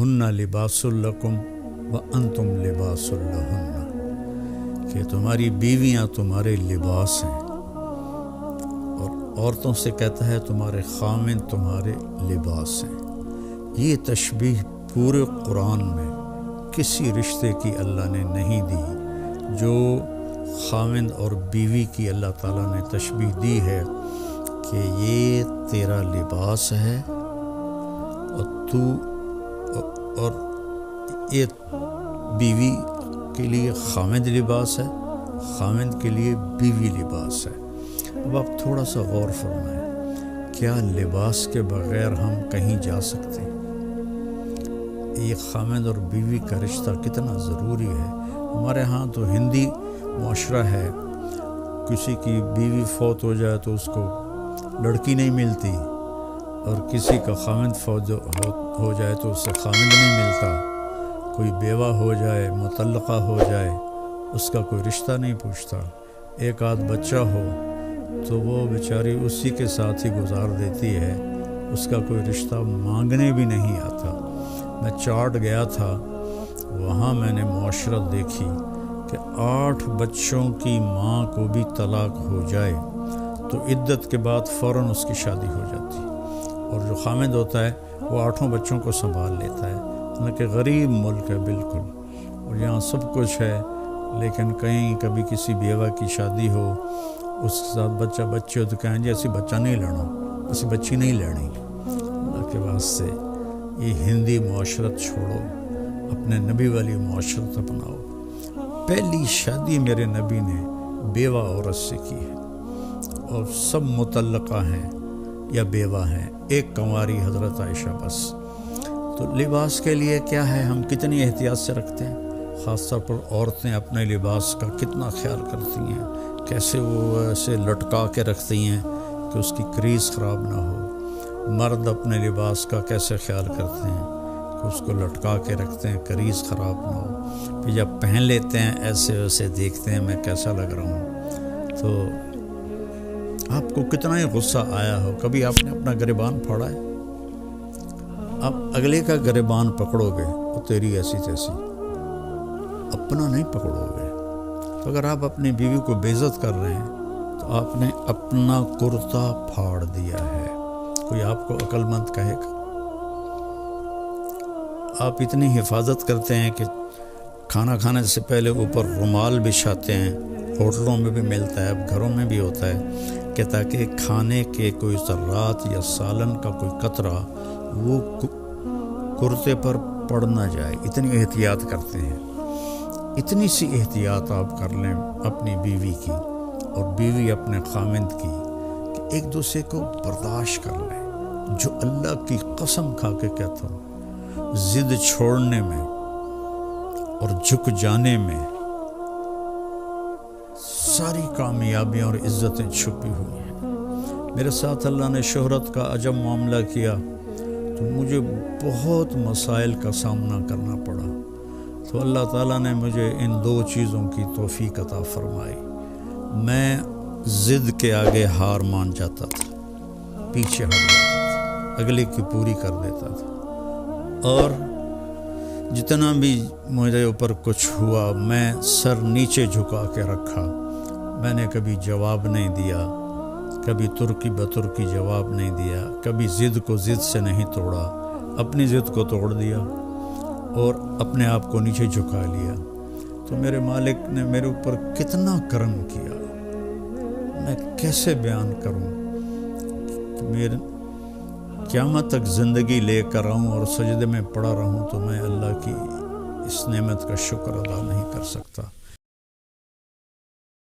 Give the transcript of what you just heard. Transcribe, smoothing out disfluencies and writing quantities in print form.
ہن لباس لکم وانتم لباس لہن، کہ تمہاری بیویاں تمہارے لباس ہیں، اور عورتوں سے کہتا ہے تمہارے خامند تمہارے لباس ہیں۔ یہ تشبیہ پورے قرآن میں کسی رشتے کی اللہ نے نہیں دی جو خامند اور بیوی کی اللہ تعالیٰ نے تشبیہ دی ہے کہ یہ تیرا لباس ہے اور یہ بیوی کے لیے خامند لباس ہے، خامند کے لیے بیوی لباس ہے۔ اب آپ تھوڑا سا غور فرمائیں، کیا لباس کے بغیر ہم کہیں جا سکتے ہیں؟ یہ خامند اور بیوی کا رشتہ کتنا ضروری ہے۔ ہمارے ہاں تو ہندی معاشرہ ہے، کسی کی بیوی فوت ہو جائے تو اس کو لڑکی نہیں ملتی، اور کسی کا خامند فوت ہو جائے تو اس سے خامند نہیں ملتا، کوئی بیوہ ہو جائے، مطلقہ ہو جائے، اس کا کوئی رشتہ نہیں پوچھتا، ایک آدھ بچہ ہو تو وہ بیچاری اسی کے ساتھ ہی گزار دیتی ہے، اس کا کوئی رشتہ مانگنے بھی نہیں آتا۔ میں چاٹ گیا تھا، وہاں میں نے معاشرت دیکھی کہ 8 بچوں کی ماں کو بھی طلاق ہو جائے تو عدت کے بعد فوراً اس کی شادی ہو جاتی، اور جو خامند ہوتا ہے وہ 8 بچوں کو سنبھال لیتا ہے۔ حالانکہ غریب ملک ہے بالکل، اور یہاں سب کچھ ہے، لیکن کہیں کبھی کسی بیوہ کی شادی ہو، اس کے ساتھ بچے ہو تو کہیں جی اسی بچہ نہیں لینا، اسی بچی نہیں لینی۔ اللہ کے واسطے یہ ہندی معاشرت چھوڑو، اپنے نبی والی معاشرت اپناؤ۔ پہلی شادی میرے نبی نے بیوہ عورت سے کی ہے، اور سب مطلقہ ہیں یا بیوہ ہیں، ایک کنواری حضرت عائشہ بس۔ تو لباس کے لیے کیا ہے، ہم کتنی احتیاط سے رکھتے ہیں، خاص طور پر عورتیں اپنے لباس کا کتنا خیال کرتی ہیں، کیسے وہ ایسے لٹکا کے رکھتی ہیں کہ اس کی کریز خراب نہ ہو۔ مرد اپنے لباس کا کیسے خیال کرتے ہیں کہ اس کو لٹکا کے رکھتے ہیں، کریز خراب نہ ہو، پھر جب پہن لیتے ہیں ایسے ویسے دیکھتے ہیں میں کیسا لگ رہا ہوں۔ تو آپ کو کتنا ہی غصہ آیا ہو، کبھی آپ نے اپنا گریبان پھاڑا ہے؟ آپ اگلے کا گریبان پکڑو گے وہ تیری ایسی تیسی، اپنا نہیں پکڑو گے۔ تو اگر آپ اپنی بیوی کو بے عزت کر رہے ہیں تو آپ نے اپنا کرتا پھاڑ دیا ہے۔ کوئی آپ کو عقل مند کہے گا؟ آپ اتنی حفاظت کرتے ہیں کہ کھانا کھانے سے پہلے اوپر رومال بچھاتے ہیں، ہوٹلوں میں بھی ملتا ہے، اب گھروں میں بھی ہوتا ہے، کہ تاکہ کھانے کے کوئی ذرات یا سالن کا کوئی قطرہ وہ کرتے پر پڑ نہ جائے۔ اتنی احتیاط کرتے ہیں۔ اتنی سی احتیاط آپ کر لیں اپنی بیوی کی اور بیوی اپنے خامند کی، کہ ایک دوسرے کو برداشت کر لیں۔ جو اللہ کی قسم کھا کے کہتا ہوں، ضد چھوڑنے میں اور جھک جانے میں ساری کامیابیاں اور عزتیں چھپی ہوئی ہیں۔ میرے ساتھ اللہ نے شہرت کا عجب معاملہ کیا تو مجھے بہت مسائل کا سامنا کرنا پڑا، تو اللہ تعالیٰ نے مجھے ان 2 چیزوں کی توفیق عطا فرمائی۔ میں ضد کے آگے ہار مان جاتا تھا، پیچھے ہٹ جاتا تھا، اگلے کی پوری کر دیتا تھا، اور جتنا بھی میرے اوپر کچھ ہوا میں سر نیچے جھکا کے رکھا۔ میں نے کبھی جواب نہیں دیا، کبھی ترکی بترکی جواب نہیں دیا، کبھی ضد کو ضد سے نہیں توڑا، اپنی ضد کو توڑ دیا اور اپنے آپ کو نیچے جھکا لیا۔ تو میرے مالک نے میرے اوپر کتنا کرم کیا، میں کیسے بیان کروں کہ میرے قیامت تک زندگی لے کر آؤں اور سجدے میں پڑا رہوں تو میں اللہ کی اس نعمت کا شکر ادا نہیں کر سکتا۔